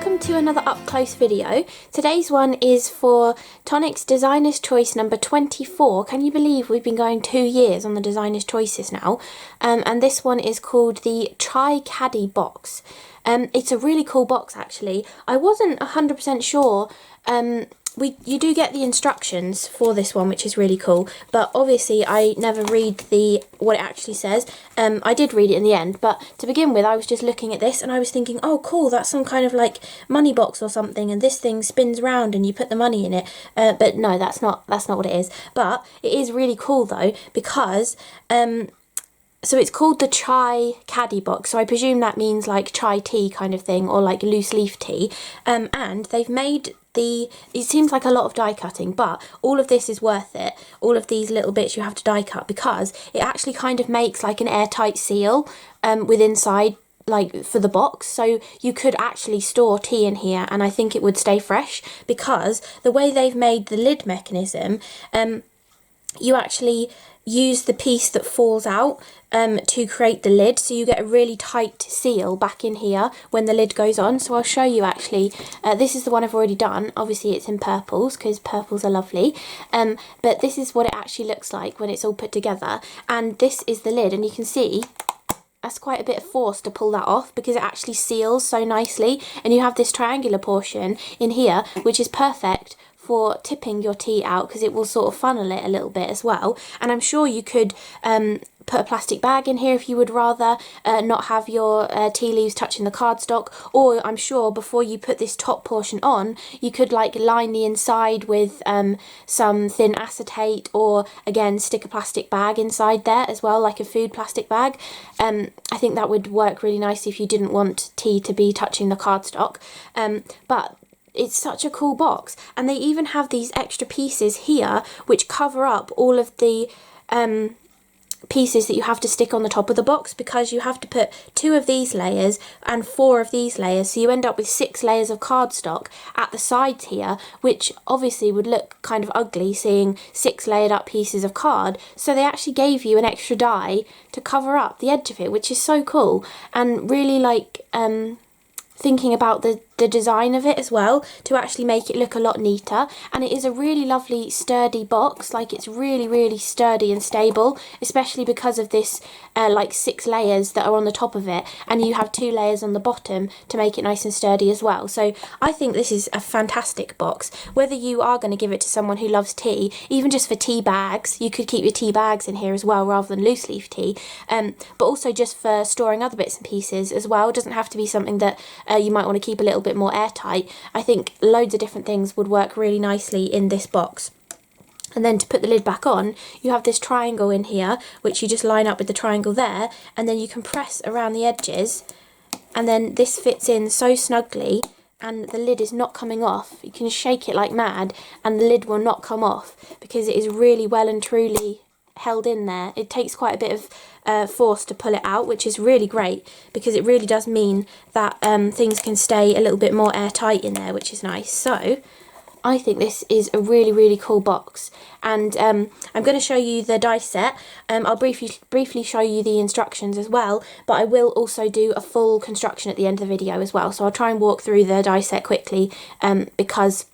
welcome to another up close video. Today's one is for Tonic's Designer's Choice number 24. Can you believe we've been going 2 years on the Designer's Choices now? And this one is called the Caddy Box. It's a really cool box actually. I wasn't 100% sure. You do get the instructions for this one, which is really cool, but obviously I never read what it actually says. I did read it in the end, but to begin with I was just looking at this and I was thinking, oh cool, that's some kind of like money box or something, and this thing spins round and you put the money in it. But no, that's not what it is. But it is really cool though, because so it's called the Caddy Box, so I presume that means like chai tea kind of thing, or like loose leaf tea. And they've made it seems like a lot of die cutting, but all of this is worth it. All of these little bits you have to die cut, because it actually kind of makes like an airtight seal with inside, like for the box, so you could actually store tea in here and I think it would stay fresh, because the way they've made the lid mechanism, you actually use the piece that falls out to create the lid, so you get a really tight seal back in here when the lid goes on. So I'll show you actually. This is the one I've already done. Obviously it's in purples because purples are lovely, but this is what it actually looks like when it's all put together, and this is the lid, and you can see that's quite a bit of force to pull that off because it actually seals so nicely, and you have this triangular portion in here which is perfect for tipping your tea out, because it will sort of funnel it a little bit as well. And I'm sure you could put a plastic bag in here if you would rather not have your tea leaves touching the cardstock, or I'm sure before you put this top portion on you could like line the inside with some thin acetate, or again stick a plastic bag inside there as well, like a food plastic bag. I think that would work really nicely if you didn't want tea to be touching the cardstock. But it's such a cool box, and they even have these extra pieces here which cover up all of the pieces that you have to stick on the top of the box, because you have to put 2 of these layers and 4 of these layers, so you end up with 6 layers of cardstock at the sides here, which obviously would look kind of ugly seeing 6 layered up pieces of card. So they actually gave you an extra die to cover up the edge of it, which is so cool, and really like thinking about the design of it as well, to actually make it look a lot neater. And it is a really lovely sturdy box, like it's really sturdy and stable, especially because of this like 6 layers that are on the top of it, and you have 2 layers on the bottom to make it nice and sturdy as well. So I think this is a fantastic box, whether you are going to give it to someone who loves tea, even just for tea bags. You could keep your tea bags in here as well rather than loose leaf tea, but also just for storing other bits and pieces as well. It doesn't have to be something that you might want to keep a little bit more airtight. I think loads of different things would work really nicely in this box. And then to put the lid back on, you have this triangle in here which you just line up with the triangle there, and then you can press around the edges, and then this fits in so snugly and the lid is not coming off. You can shake it like mad and the lid will not come off because it is really well and truly held in there. It takes quite a bit of force to pull it out, which is really great, because it really does mean that things can stay a little bit more airtight in there, which is nice. So I think this is a really cool box, and I'm going to show you the die set. I'll briefly show you the instructions as well, but I will also do a full construction at the end of the video as well, so I'll try and walk through the die set quickly, because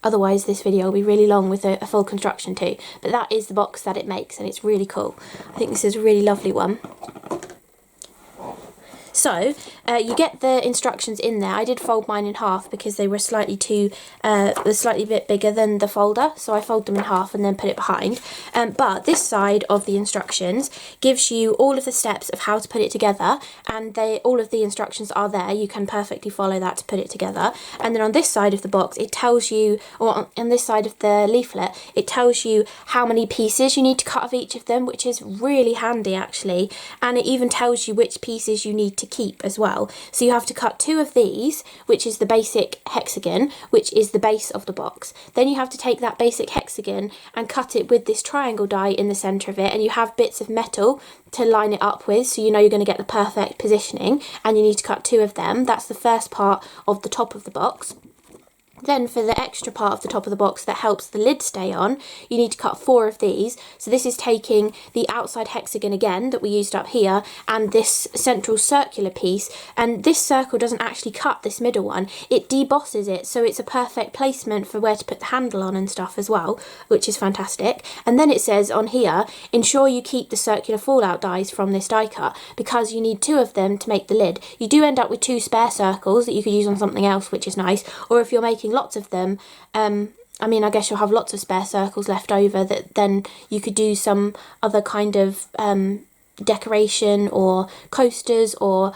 otherwise this video will be really long with a full construction too. But that is the box that it makes, and it's really cool. I think this is a really lovely one. So you get the instructions in there. I did fold mine in half because they were slightly bit bigger than the folder, so I fold them in half and then put it behind. But this side of the instructions gives you all of the steps of how to put it together, and all of the instructions are there. You can perfectly follow that to put it together. And then on this side of the box it tells you, or on this side of the leaflet, it tells you how many pieces you need to cut of each of them, which is really handy actually, and it even tells you which pieces you need to keep as well. So you have to cut 2 of these, which is the basic hexagon, which is the base of the box. Then you have to take that basic hexagon and cut it with this triangle die in the centre of it, and you have bits of metal to line it up with, so you know you're going to get the perfect positioning, and you need to cut 2 of them. That's the first part of the top of the box. Then for the extra part of the top of the box that helps the lid stay on, you need to cut 4 of these. So this is taking the outside hexagon again that we used up here and this central circular piece, and this circle doesn't actually cut this middle one, it debosses it, so it's a perfect placement for where to put the handle on and stuff as well, which is fantastic. And then it says on here, ensure you keep the circular fallout dies from this die cut, because you need 2 of them to make the lid. You do end up with 2 spare circles that you could use on something else, which is nice, or if you're making lots of them, I mean, I guess you'll have lots of spare circles left over that then you could do some other kind of decoration or coasters or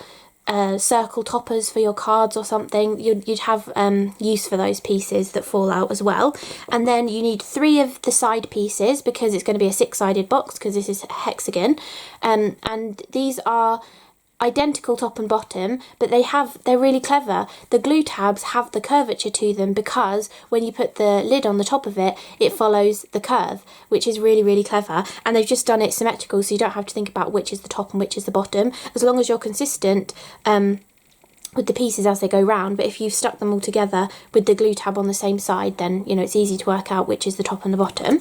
circle toppers for your cards or something. You'd have use for those pieces that fall out as well. And then you need 3 of the side pieces because it's going to be a 6-sided box because this is a hexagon, and these are identical top and bottom, but they're really clever. The glue tabs have the curvature to them because when you put the lid on the top of it, it follows the curve, which is really, really clever. And they've just done it symmetrical, so you don't have to think about which is the top and which is the bottom, as long as you're consistent with the pieces as they go round. But if you've stuck them all together with the glue tab on the same side, then you know it's easy to work out which is the top and the bottom.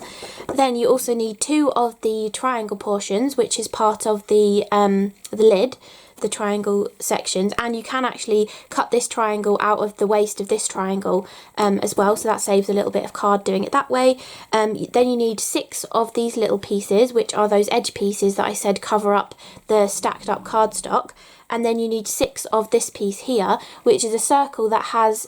Then you also need 2 of the triangle portions, which is part of the lid, the triangle sections, and you can actually cut this triangle out of the waist of this triangle as well, so that saves a little bit of card doing it that way. Then you need 6 of these little pieces, which are those edge pieces that I said cover up the stacked up cardstock. And then you need 6 of this piece here, which is a circle that has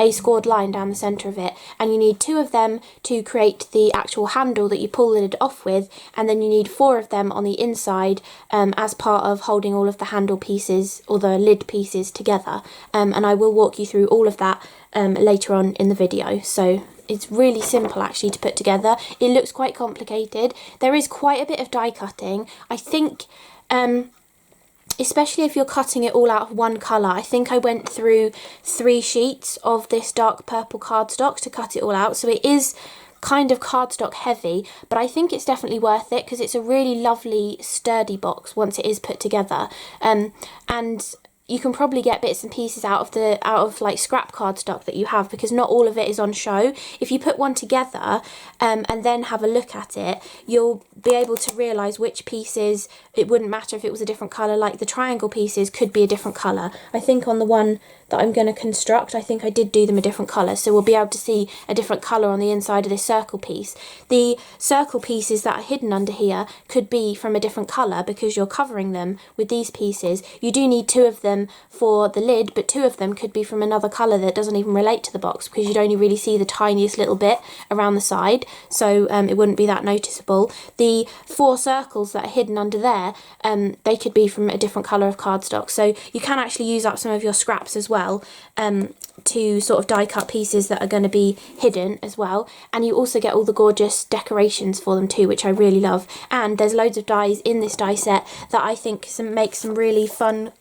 a scored line down the centre of it, and you need 2 of them to create the actual handle that you pull the lid off with, and then you need 4 of them on the inside as part of holding all of the handle pieces or the lid pieces together, and I will walk you through all of that later on in the video. So it's really simple actually to put together. It looks quite complicated. There is quite a bit of die cutting. I think especially if you're cutting it all out of one colour. I think I went through 3 sheets of this dark purple cardstock to cut it all out, so it is kind of cardstock heavy, but I think it's definitely worth it because it's a really lovely sturdy box once it is put together, and you can probably get bits and pieces out of like scrap cardstock that you have, because not all of it is on show. If you put one together and then have a look at it, you'll be able to realise which pieces, it wouldn't matter if it was a different colour, like the triangle pieces could be a different colour. I think on the one that I'm going to construct, I think I did do them a different colour, so we'll be able to see a different colour on the inside of this circle piece. The circle pieces that are hidden under here could be from a different colour because you're covering them with these pieces. You do need 2 of them for the lid, but 2 of them could be from another colour that doesn't even relate to the box because you'd only really see the tiniest little bit around the side, so it wouldn't be that noticeable. The 4 circles that are hidden under there, they could be from a different colour of cardstock, so you can actually use up some of your scraps as well to sort of die cut pieces that are going to be hidden as well. And you also get all the gorgeous decorations for them too, which I really love. And there's loads of dies in this die set that I think make some really fun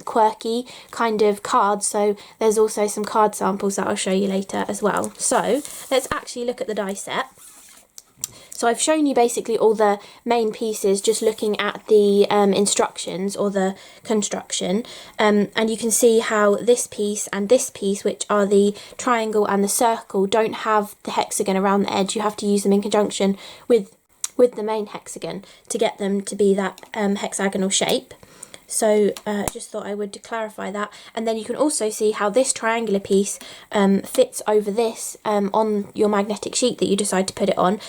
quirky kind of cards, so there's also some card samples that I'll show you later as well. So let's actually look at the die set. So I've shown you basically all the main pieces just looking at the instructions or the construction, and you can see how this piece and this piece, which are the triangle and the circle, don't have the hexagon around the edge. You have to use them in conjunction with the main hexagon to get them to be that hexagonal shape. So just thought I would clarify that. And then you can also see how this triangular piece fits over this on your magnetic sheet that you decide to put it on.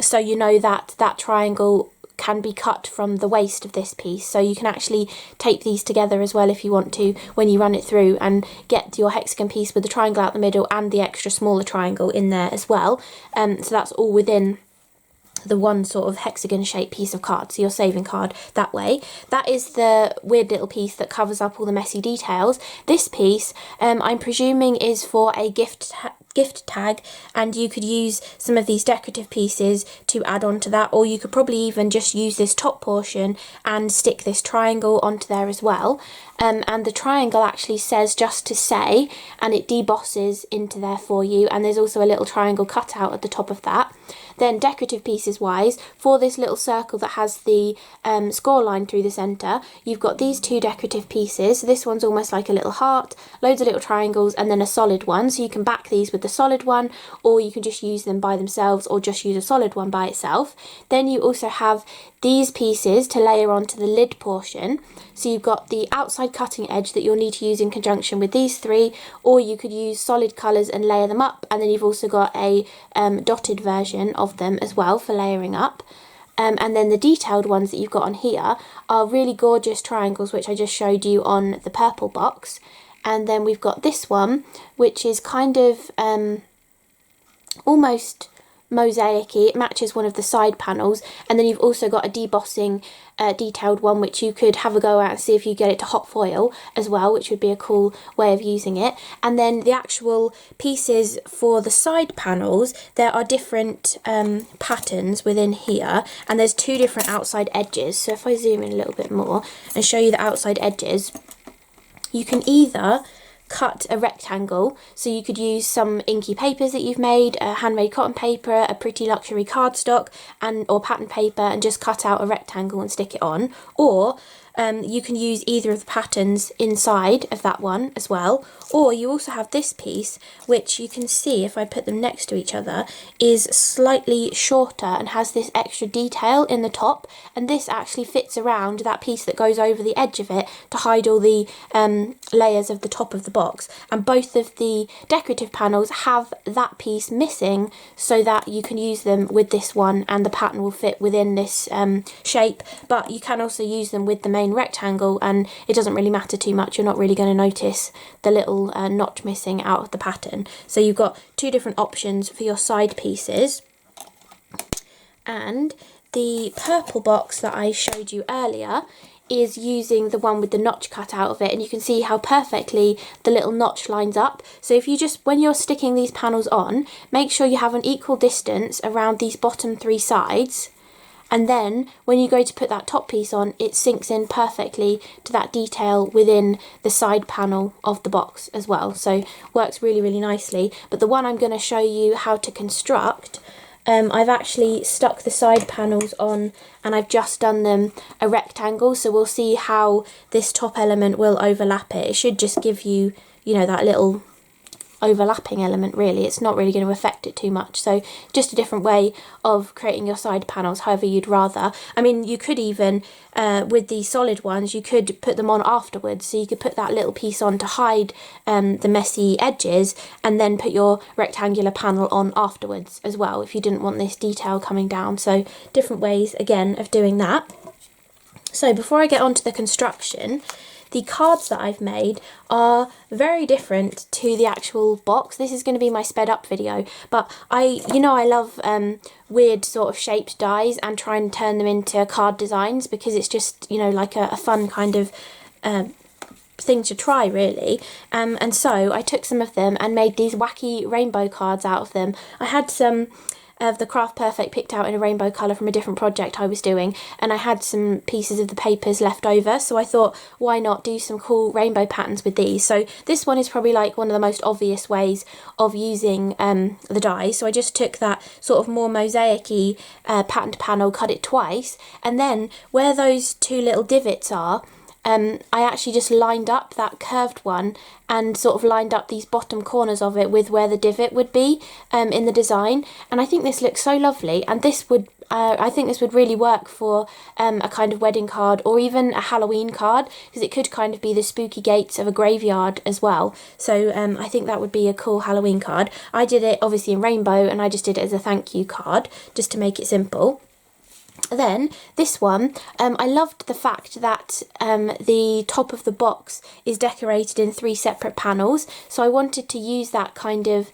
So you know that that triangle can be cut from the waist of this piece, so you can actually tape these together as well if you want to when you run it through and get your hexagon piece with the triangle out the middle and the extra smaller triangle in there as well. So that's all within the one sort of hexagon shaped piece of card, so you're saving card that way. That is the weird little piece that covers up all the messy details. This piece I'm presuming is for a gift tag, and you could use some of these decorative pieces to add on to that, or you could probably even just use this top portion and stick this triangle onto there as well. And the triangle actually says just to say, and it debosses into there for you, and there's also a little triangle cut out at the top of that. Then decorative pieces wise, for this little circle that has the score line through the centre, you've got these two decorative pieces. So this one's almost like a little heart, loads of little triangles, and then a solid one. So you can back these with the solid one, or you can just use them by themselves, or just use a solid one by itself. Then you also have these pieces to layer onto the lid portion. So you've got the outside cutting edge that you'll need to use in conjunction with these three, or you could use solid colours and layer them up, and then you've also got a dotted version of them as well for layering up. And then the detailed ones that you've got on here are really gorgeous triangles, which I just showed you on the purple box. And then we've got this one, which is kind of almost mosaic-y. It matches one of the side panels, and then you've also got a debossing detailed one, which you could have a go at and see if you get it to hot foil as well, which would be a cool way of using it. And then the actual pieces for the side panels, there are different patterns within here, and there's two different outside edges. So if I zoom in a little bit more and show you the outside edges, you can either cut a rectangle, so you could use some inky papers that you've made, a handmade cotton paper, a pretty luxury cardstock, or pattern paper, and just cut out a rectangle and stick it on. Or you can use either of the patterns inside of that one as well. Or you also have this piece, which you can see if I put them next to each other is slightly shorter and has this extra detail in the top, and this actually fits around that piece that goes over the edge of it to hide all the layers of the top of the box. And both of the decorative panels have that piece missing, so that you can use them with this one and the pattern will fit within this shape. But you can also use them with the main rectangle, and it doesn't really matter too much. You're not really going to notice the little notch missing out of the pattern. So you've got two different options for your side pieces. And the purple box that I showed you earlier is using the one with the notch cut out of it, and you can see how perfectly the little notch lines up. So if you just, when you're sticking these panels on, make sure you have an equal distance around these bottom three sides, and then when you go to put that top piece on, it sinks in perfectly to that detail within the side panel of the box as well. So works really, really nicely. But the one I'm going to show you how to construct, I've actually stuck the side panels on and I've just done them a rectangle, so we'll see how this top element will overlap it. It should just give you, you know, that little overlapping element really. It's not really going to affect it too much. So just a different way of creating your side panels however you'd rather. I mean, you could even with the solid ones, you could put them on afterwards, so you could put that little piece on to hide the messy edges, and then put your rectangular panel on afterwards as well if you didn't want this detail coming down. So different ways again of doing that. So before I get on to the construction, the cards that I've made are very different to the actual box. This is going to be my sped up video, but I love weird sort of shaped dies and try and turn them into card designs, because it's just, you know, like a fun kind of thing to try really. And so I took some of them and made these wacky rainbow cards out of them. I had some of the Craft Perfect picked out in a rainbow colour from a different project I was doing, and I had some pieces of the papers left over, so I thought, why not do some cool rainbow patterns with these? So this one is probably like one of the most obvious ways of using the dies. So I just took that sort of more mosaic-y patterned panel, cut it twice, and then where those two little divots are, I actually just lined up that curved one and sort of lined up these bottom corners of it with where the divot would be in the design. And I think this looks so lovely, and this would I think this would really work for a kind of wedding card or even a Halloween card, because it could kind of be the spooky gates of a graveyard as well. So I think that would be a cool Halloween card. I did it obviously in rainbow, and I just did it as a thank you card just to make it simple. Then this one, I loved the fact that the top of the box is decorated in 3 separate panels, so I wanted to use that kind of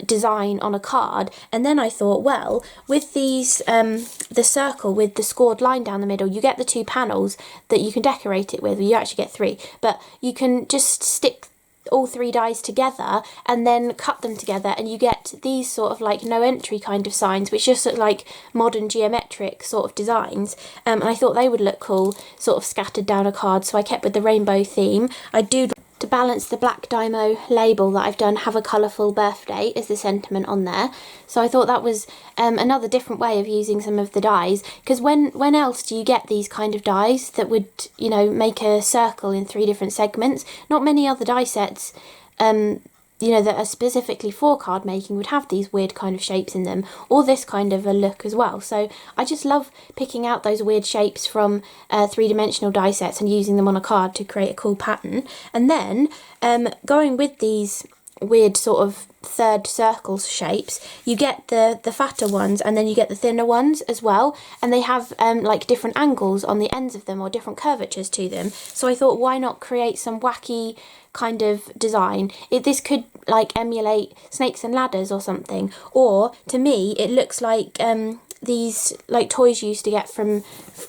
design on a card. And then I thought, well, with these the circle with the scored line down the middle, you get the 2 panels that you can decorate it with. You actually get 3, but you can just stick all 3 dies together and then cut them together, and you get these sort of like no entry kind of signs, which just look like modern geometric sort of designs, and I thought they would look cool sort of scattered down a card, so I kept with the rainbow theme. I do to balance the Black Dymo label that I've done, have a colourful birthday as the sentiment on there. So I thought that was another different way of using some of the dies, because when else do you get these kind of dies that would, you know, make a circle in 3 different segments? Not many other die sets you know, that are specifically for card making would have these weird kind of shapes in them, or this kind of a look as well. So I just love picking out those weird shapes from 3-dimensional die sets and using them on a card to create a cool pattern. And then going with these weird sort of third circle shapes, you get the fatter ones and then you get the thinner ones as well, and they have like different angles on the ends of them or different curvatures to them. So I thought, why not create some wacky kind of design? This could like emulate Snakes and Ladders or something, or to me it looks like these like toys you used to get from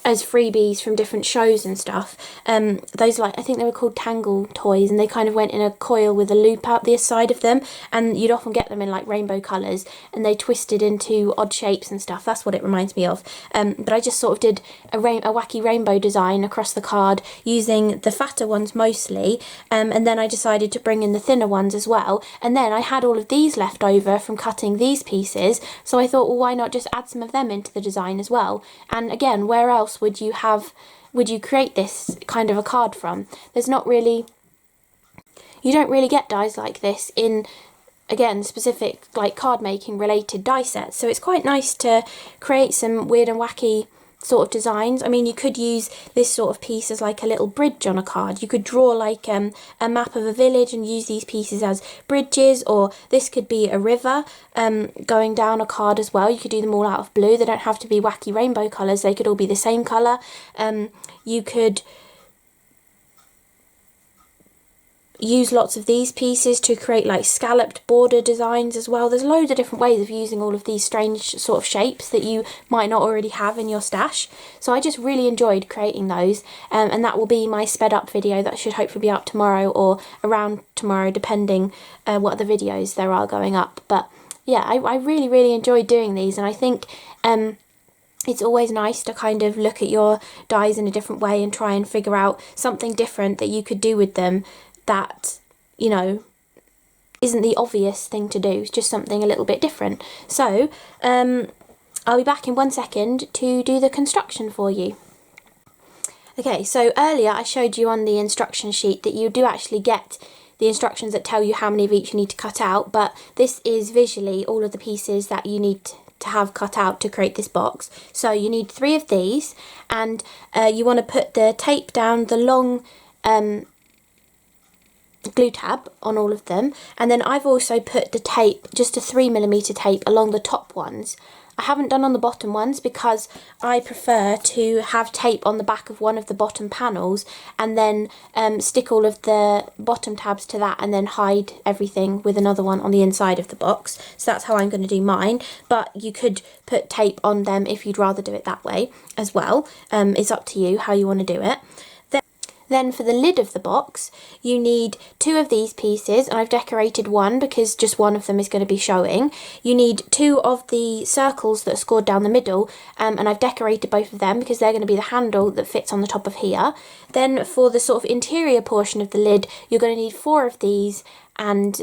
as freebies from different shows and stuff. Those, like, I think they were called Tangle toys, and they kind of went in a coil with a loop out the side of them, and you'd often get them in like rainbow colours, and they twisted into odd shapes and stuff. That's what it reminds me of. But I just sort of did a wacky rainbow design across the card using the fatter ones mostly, and then I decided to bring in the thinner ones as well. And then I had all of these left over from cutting these pieces, so I thought, well, why not just add some of them into the design as well? And again, where else would you create this kind of a card from? There's not really, you don't really get dies like this in, again, specific like card making related die sets, so it's quite nice to create some weird and wacky sort of designs. I mean, you could use this sort of piece as like a little bridge on a card. You could draw like a map of a village and use these pieces as bridges, or this could be a river going down a card as well. You could do them all out of blue. They don't have to be wacky rainbow colours, they could all be the same colour. You could use lots of these pieces to create like scalloped border designs as well. There's loads of different ways of using all of these strange sort of shapes that you might not already have in your stash. So I just really enjoyed creating those, and that will be my sped up video that should hopefully be up tomorrow or around tomorrow, depending what other videos there are going up. But yeah, I really enjoyed doing these, and I think it's always nice to kind of look at your dies in a different way and try and figure out something different that you could do with them that, you know, isn't the obvious thing to do. It's just something a little bit different. So I'll be back in 1 second to do the construction for you. Okay, so earlier I showed you on the instruction sheet that you do actually get the instructions that tell you how many of each you need to cut out, but this is visually all of the pieces that you need to have cut out to create this box. So you need 3 of these, and you want to put the tape down the long glue tab on all of them, and then I've also put the tape, just a 3mm tape, along the top ones. I haven't done on the bottom ones because I prefer to have tape on the back of one of the bottom panels and then stick all of the bottom tabs to that and then hide everything with another one on the inside of the box. So that's how I'm going to do mine, but you could put tape on them if you'd rather do it that way as well. It's up to you how you want to do it. Then for the lid of the box, you need 2 of these pieces, and I've decorated one because just one of them is going to be showing. You need 2 of the circles that are scored down the middle, and I've decorated both of them because they're going to be the handle that fits on the top of here. Then for the sort of interior portion of the lid, you're going to need 4 of these and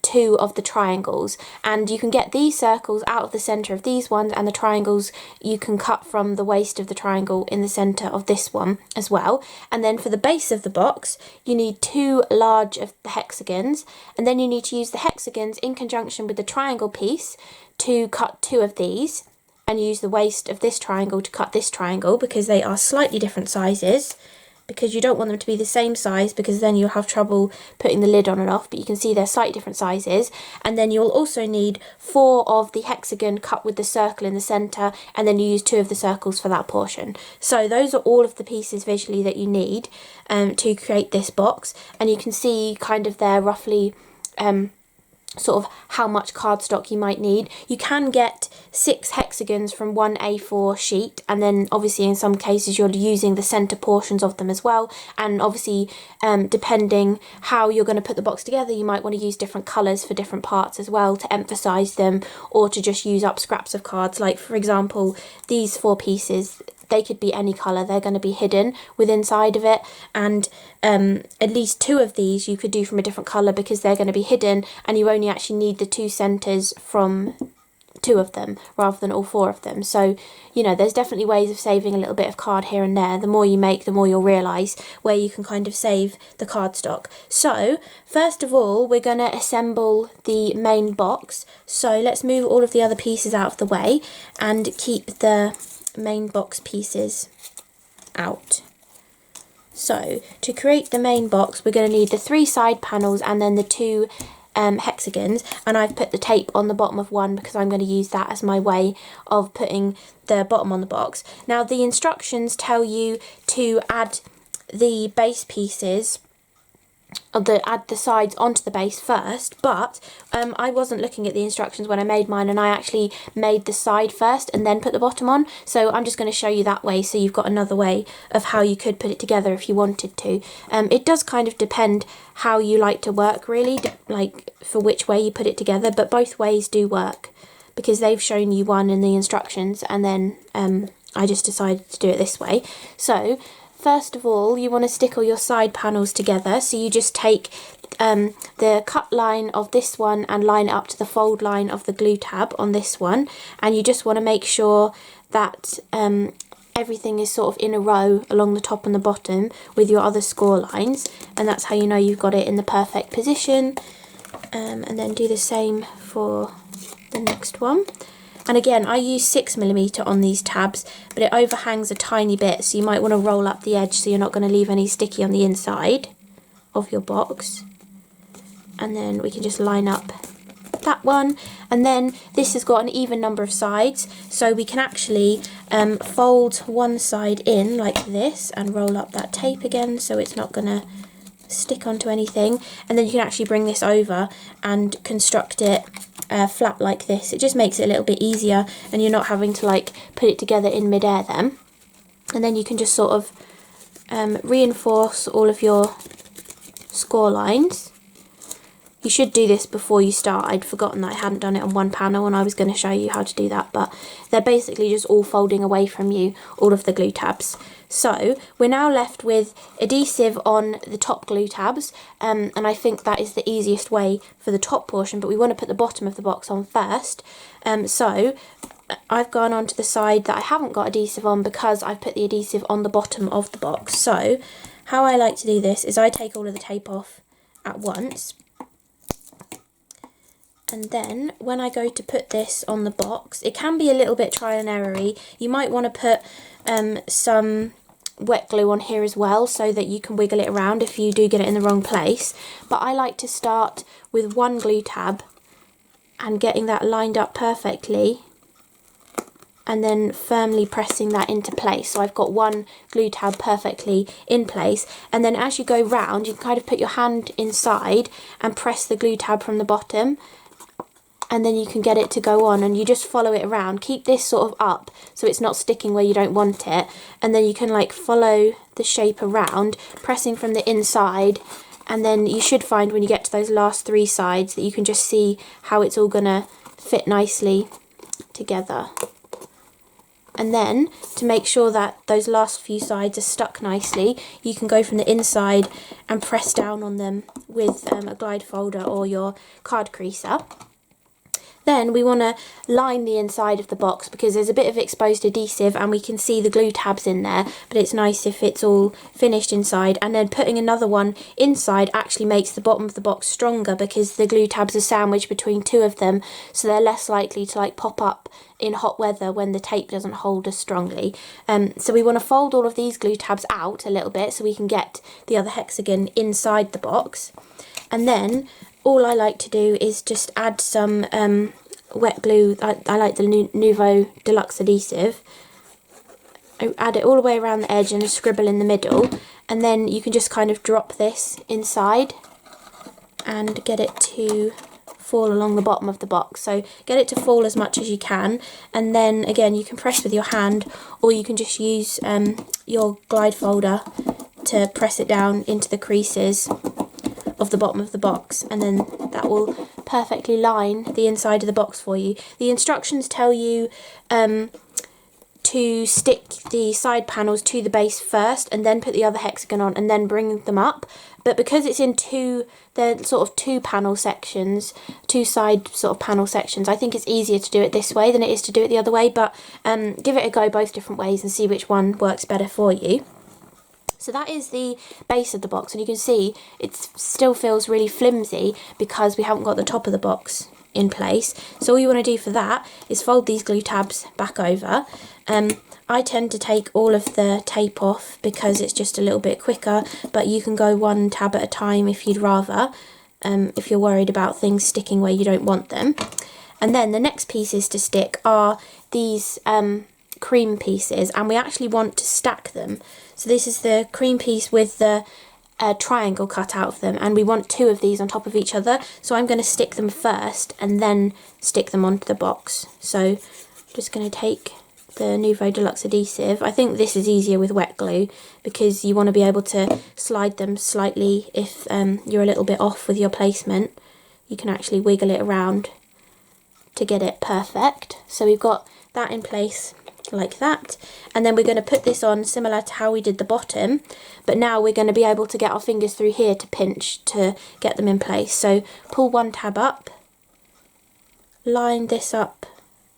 2 of the triangles, and you can get these circles out of the centre of these ones, and the triangles you can cut from the waist of the triangle in the centre of this one as well. And then for the base of the box, you need 2 large of the hexagons, and then you need to use the hexagons in conjunction with the triangle piece to cut 2 of these, and use the waist of this triangle to cut this triangle, because they are slightly different sizes, because you don't want them to be the same size, because then you'll have trouble putting the lid on and off, but you can see they're slightly different sizes. And then you'll also need 4 of the hexagon cut with the circle in the centre, and then you use 2 of the circles for that portion. So those are all of the pieces visually that you need to create this box, and you can see kind of there roughly sort of how much cardstock you might need. You can get 6 hexagons from one A4 sheet, and then obviously in some cases you're using the centre portions of them as well, and obviously depending how you're going to put the box together, you might want to use different colours for different parts as well to emphasise them, or to just use up scraps of cards. Like for example, these 4 pieces, they could be any colour, they're going to be hidden within inside of it, and at least 2 of these you could do from a different colour because they're going to be hidden, and you only actually need the 2 centres from 2 of them rather than all 4 of them. So, you know, there's definitely ways of saving a little bit of card here and there. The more you make, the more you'll realise where you can kind of save the cardstock. So, first of all, we're going to assemble the main box. So let's move all of the other pieces out of the way and keep the main box pieces out. So to create the main box, we're going to need the 3 side panels and then the 2 hexagons, and I've put the tape on the bottom of one because I'm going to use that as my way of putting the bottom on the box. Now the instructions tell you to add the base pieces, add the sides onto the base first, but I wasn't looking at the instructions when I made mine, and I actually made the side first and then put the bottom on. So I'm just going to show you that way, so you've got another way of how you could put it together if you wanted to. It does kind of depend how you like to work, really, like for which way you put it together, but both ways do work because they've shown you one in the instructions, and then I just decided to do it this way. So first of all, you want to stick all your side panels together. So you just take the cut line of this one and line it up to the fold line of the glue tab on this one. And you just want to make sure that everything is sort of in a row along the top and the bottom with your other score lines. And that's how you know you've got it in the perfect position. And then do the same for the next one. And again, I use 6mm on these tabs, but it overhangs a tiny bit, so you might want to roll up the edge so you're not going to leave any sticky on the inside of your box. And then we can just line up that one. And then this has got an even number of sides, so we can actually fold one side in like this and roll up that tape again so it's not going to stick onto anything. And then you can actually bring this over and construct it flat like this. It just makes it a little bit easier, and you're not having to like put it together in midair then. And then you can just sort of reinforce all of your score lines. You should do this before you start. I'd forgotten that I hadn't done it on one panel, and I was going to show you how to do that, but they're basically just all folding away from you, all of the glue tabs. So we're now left with adhesive on the top glue tabs, and I think that is the easiest way for the top portion, but we want to put the bottom of the box on first. So I've gone on to the side that I haven't got adhesive on because I've put the adhesive on the bottom of the box. So how I like to do this is I take all of the tape off at once, and then when I go to put this on the box, it can be a little bit trial and error-y. You might want to put some wet glue on here as well so that you can wiggle it around if you do get it in the wrong place. But I like to start with one glue tab and getting that lined up perfectly, and then firmly pressing that into place. So I've got one glue tab perfectly in place, and then as you go round, you can kind of put your hand inside and press the glue tab from the bottom, and then you can get it to go on, and you just follow it around. Keep this sort of up so it's not sticking where you don't want it, and then you can like follow the shape around, pressing from the inside, and then you should find when you get to those last 3 sides that you can just see how it's all gonna fit nicely together. And then to make sure that those last few sides are stuck nicely, you can go from the inside and press down on them with a glide folder or your card creaser. Then we want to line the inside of the box because there's a bit of exposed adhesive and we can see the glue tabs in there, but it's nice if it's all finished inside. And then putting another one inside actually makes the bottom of the box stronger because the glue tabs are sandwiched between 2 of them, so they're less likely to like pop up in hot weather when the tape doesn't hold as strongly. So we want to fold all of these glue tabs out a little bit so we can get the other hexagon inside the box. And then all I like to do is just add some wet glue. I like the Nouveau Deluxe adhesive. I add it all the way around the edge and a scribble in the middle, and then you can just kind of drop this inside and get it to fall along the bottom of the box. So get it to fall as much as you can, and then again you can press with your hand, or you can just use your glide folder to press it down into the creases of the bottom of the box, and then that will perfectly line the inside of the box for you. The instructions tell you to stick the side panels to the base first and then put the other hexagon on and then bring them up, but because it's in they're sort of two panel sections, two side sort of panel sections, I think it's easier to do it this way than it is to do it the other way, but give it a go both different ways and see which one works better for you. So that is the base of the box, and you can see it still feels really flimsy because we haven't got the top of the box in place. So all you want to do for that is fold these glue tabs back over. I tend to take all of the tape off because it's just a little bit quicker, but you can go one tab at a time if you'd rather, if you're worried about things sticking where you don't want them. And then the next pieces to stick are these cream pieces, and we actually want to stack them. So this is the cream piece with the triangle cut out of them, and we want two of these on top of each other. So I'm going to stick them first and then stick them onto the box. So I'm just going to take the Nouveau Deluxe adhesive. I think this is easier with wet glue because you want to be able to slide them slightly if you're a little bit off with your placement. You can actually wiggle it around to get it perfect. So we've got that in place like that, and then we're going to put this on similar to how we did the bottom, but now we're going to be able to get our fingers through here to pinch to get them in place. So pull one tab up, line this up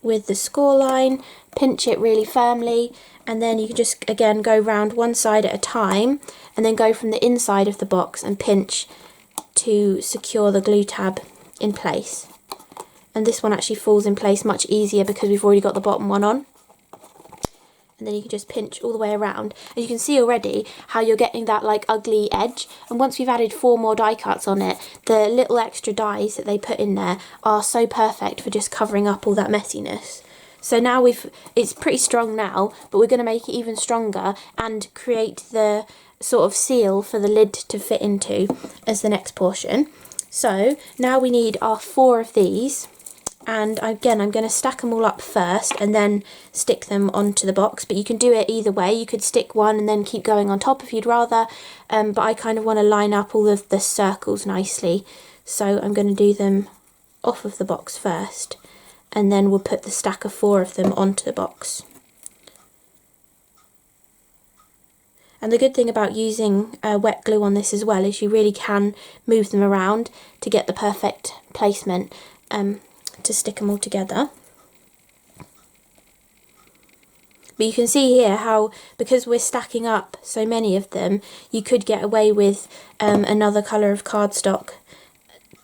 with the score line, pinch it really firmly, and then you can just again go round one side at a time and then go from the inside of the box and pinch to secure the glue tab in place. And this one actually falls in place much easier because we've already got the bottom one on. And then you can just pinch all the way around, and you can see already how you're getting that like ugly edge. And once we've added 4 more die cuts on it, the little extra dies that they put in there are so perfect for just covering up all that messiness. So now it's pretty strong now, but we're going to make it even stronger and create the sort of seal for the lid to fit into as the next portion. So now we need our 4 of these. And again, I'm going to stack them all up first and then stick them onto the box, but you can do it either way. You could stick one and then keep going on top if you'd rather, but I kind of want to line up all of the circles nicely, so I'm going to do them off of the box first, and then we'll put the stack of 4 of them onto the box. And the good thing about using wet glue on this as well is you really can move them around to get the perfect placement to stick them all together. But you can see here how, because we're stacking up so many of them, you could get away with another colour of cardstock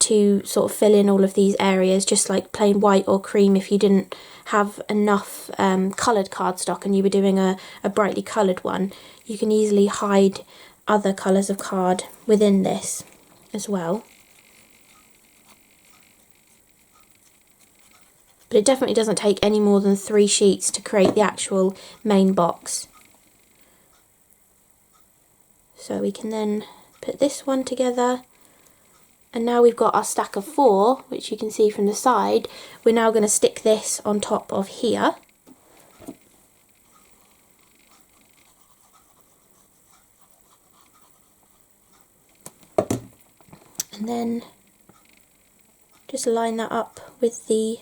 to sort of fill in all of these areas, just like plain white or cream if you didn't have enough coloured cardstock and you were doing a brightly coloured one. You can easily hide other colours of card within this as well. But it definitely doesn't take any more than 3 sheets to create the actual main box. So we can then put this one together, and now we've got our stack of 4, which you can see from the side. We're now going to stick this on top of here. And then just line that up with the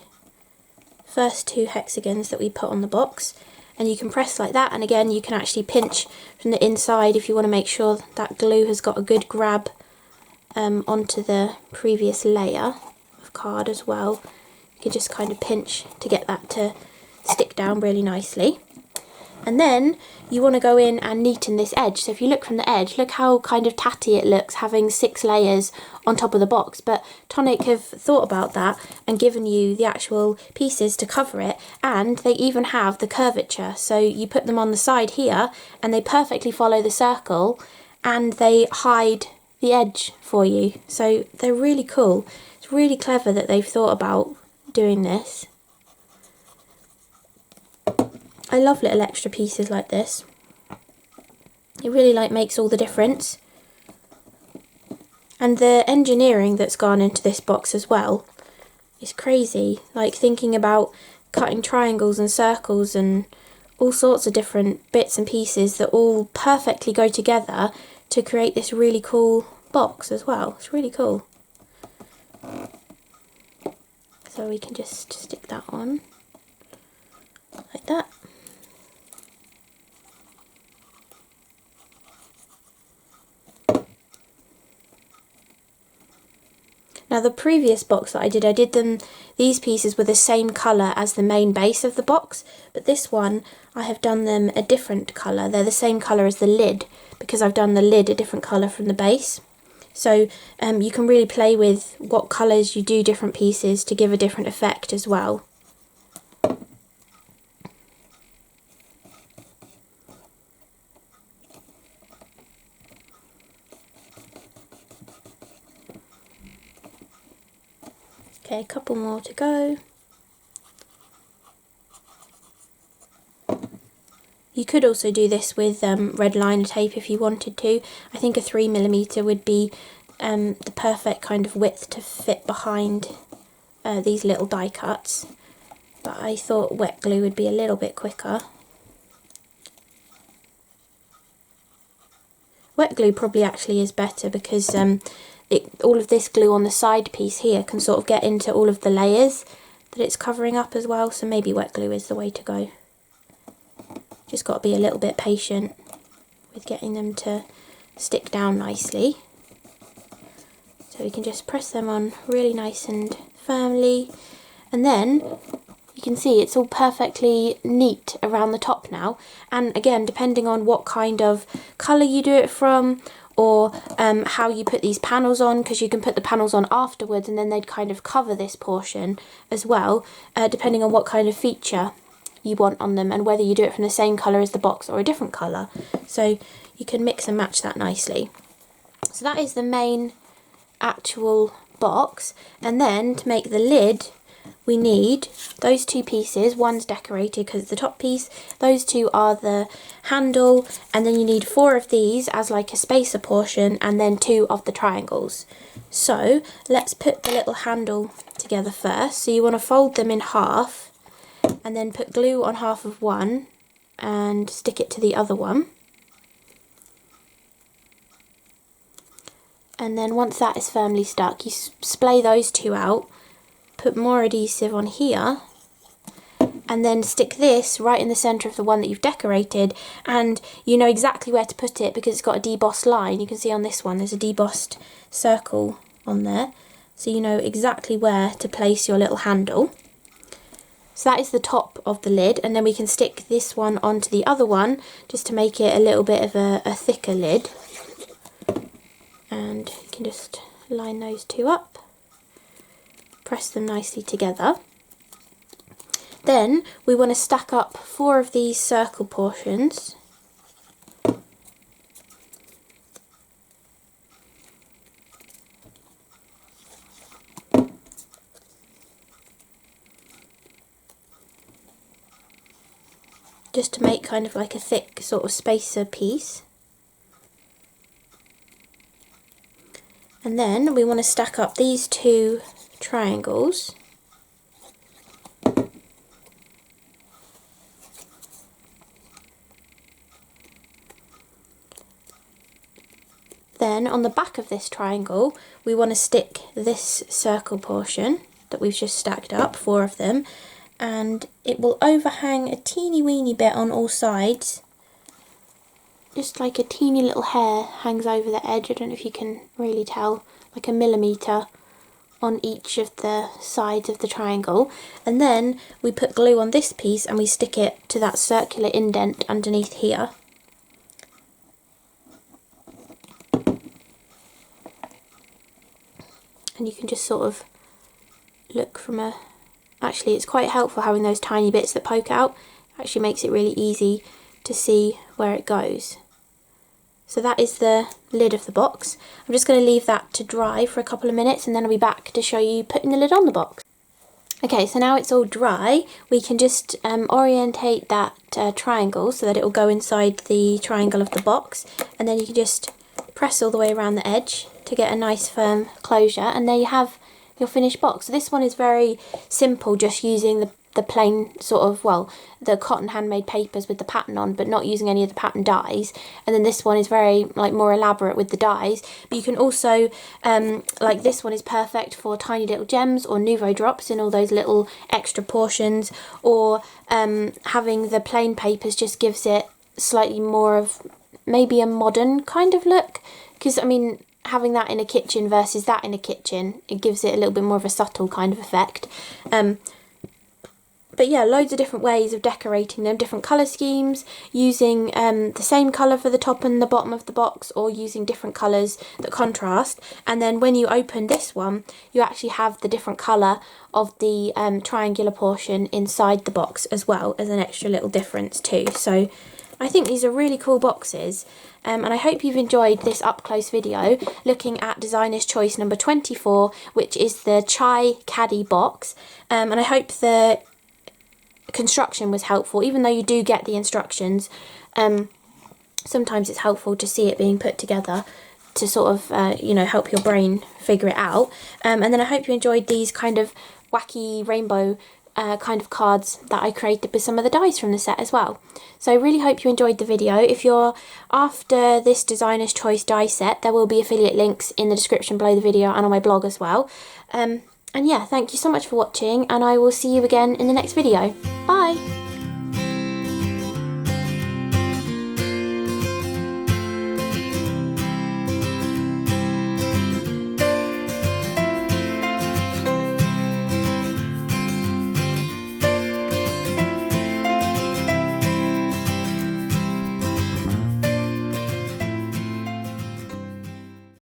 first 2 hexagons that we put on the box, and you can press like that, and again you can actually pinch from the inside if you want to make sure that glue has got a good grab onto the previous layer of card as well. You can just kind of pinch to get that to stick down really nicely. And then you want to go in and neaten this edge. So if you look from the edge, look how kind of tatty it looks having 6 layers on top of the box. But Tonic have thought about that and given you the actual pieces to cover it, and they even have the curvature. So you put them on the side here and they perfectly follow the circle and they hide the edge for you. So they're really cool. It's really clever that they've thought about doing this. I love little extra pieces like this. It really makes all the difference. And the engineering that's gone into this box as well It's crazy, like thinking about cutting triangles and circles and all sorts of different bits and pieces that all perfectly go together to create this really cool box as well. It's really cool. So we can just stick that on like that. Now the previous box that I did them, these pieces were the same colour as the main base of the box, but this one I have done them a different colour. They're the same colour as the lid because I've done the lid a different colour from the base. So you can really play with what colours you do different pieces to give a different effect as well. Okay, a couple more to go. You could also do this with red liner tape if you wanted to. I think a 3mm would be the perfect kind of width to fit behind these little die cuts. But I thought wet glue would be a little bit quicker. Wet glue probably actually is better because all of this glue on the side piece here can sort of get into all of the layers that it's covering up as well, so maybe wet glue is the way to go. Just got to be a little bit patient with getting them to stick down nicely. So we can just press them on really nice and firmly, and then you can see it's all perfectly neat around the top now. And again, depending on what kind of colour you do it from, or how you put these panels on, because you can put the panels on afterwards and then they'd kind of cover this portion as well, depending on what kind of feature you want on them and whether you do it from the same colour as the box or a different colour. So you can mix and match that nicely. So that is the main actual box, and then to make the lid we need those two pieces. One's decorated because it's the top piece, those two are the handle, and then you need 4 of these as like a spacer portion, and then 2 of the triangles. So let's put the little handle together first. So you want to fold them in half and then put glue on half of one and stick it to the other one. And then once that is firmly stuck, you splay those two out, put more adhesive on here, and then stick this right in the centre of the one that you've decorated, and you know exactly where to put it because it's got a debossed line. You can see on this one there's a debossed circle on there, so you know exactly where to place your little handle. So that is the top of the lid, and then we can stick this one onto the other one just to make it a little bit of a thicker lid. And you can just line those two up, press them nicely together. Then we want to stack up 4 of these circle portions. Just to make kind of like a thick sort of spacer piece. And then we want to stack up these 2 triangles. Then on the back of this triangle we want to stick this circle portion that we've just stacked up, 4 of them, and it will overhang a teeny weeny bit on all sides. Just like a teeny little hair hangs over the edge. I don't know if you can really tell, like a millimetre on each of the sides of the triangle. And then we put glue on this piece and we stick it to that circular indent underneath here. And you can just sort of look from a... Actually, it's quite helpful having those tiny bits that poke out. It actually makes it really easy to see where it goes. So that is the lid of the box. I'm just going to leave that to dry for a couple of minutes and then I'll be back to show you putting the lid on the box. Okay, so now it's all dry, we can just orientate that triangle so that it will go inside the triangle of the box, and then you can just press all the way around the edge to get a nice firm closure, and there you have your finished box. So this one is very simple, just using the plain sort of, well, the cotton handmade papers with the pattern on, but not using any of the pattern dies. And then this one is very like more elaborate with the dies. But you can also, like this one is perfect for tiny little gems or nouveau drops in all those little extra portions, or having the plain papers just gives it slightly more of maybe a modern kind of look. Because, I mean, having that in a kitchen versus that in a kitchen, it gives it a little bit more of a subtle kind of effect. But yeah, loads of different ways of decorating them, different colour schemes, using the same colour for the top and the bottom of the box, or using different colours that contrast. And then when you open this one, you actually have the different colour of the triangular portion inside the box as well, as an extra little difference too. So I think these are really cool boxes. And I hope you've enjoyed this up-close video looking at Designer's Choice number 24, which is the Chai Caddy Box. And I hope the construction was helpful, even though you do get the instructions. Sometimes it's helpful to see it being put together to sort of, you know, help your brain figure it out. And then I hope you enjoyed these kind of wacky rainbow kind of cards that I created with some of the dies from the set as well. So I really hope you enjoyed the video. If you're after this Designer's Choice die set, there will be affiliate links in the description below the video and on my blog as well. And yeah, thank you so much for watching, and I will see you again in the next video. Bye!